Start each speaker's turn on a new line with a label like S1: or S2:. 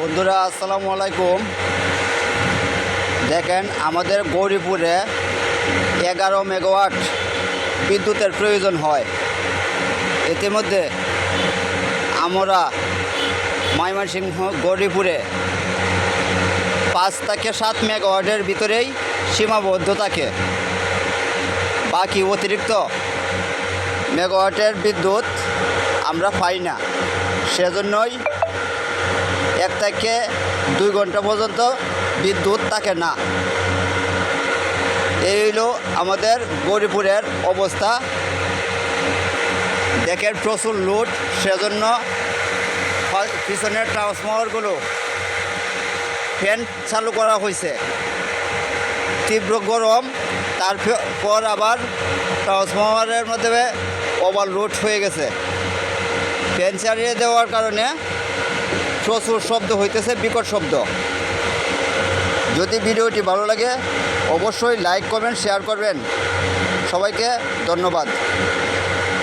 S1: বন্ধুরা আসসালামু আলাইকুম। দেখেন আমাদের গৌরীপুরে 11 মেগাওয়াট বিদ্যুতের প্রয়োজন হয়। ইতিমধ্যে আমরা ময়মনসিংহ গৌরীপুরে 5 থেকে 7 মেগাওয়াটের ভিতরেই সীমাবদ্ধ থাকে। বাকি অতিরিক্ত মেগাওয়াটের বিদ্যুৎ আমরা পাই না। সেজন্যই 1 থেকে 2 ঘন্টা পর্যন্ত বিদ্যুৎ থাকে না। এই হলো আমাদের গৌরীপুরের অবস্থা। দেখেন প্রচুর লোড, সেজন্য পিছনের ট্রান্সফরমারগুলো ফ্যান চালু করা হয়েছে। তীব্র গরম, তারপর আবার ট্রান্সফরমারের মধ্যে ওভারলোড হয়ে গেছে। ফ্যান চালিয়ে দেওয়ার কারণে প্রচুর শব্দ হইতেছে, বিকট শব্দ। যদি ভিডিওটি ভালো লাগে অবশ্যই লাইক করবেন, শেয়ার করবেন। সবাইকে ধন্যবাদ।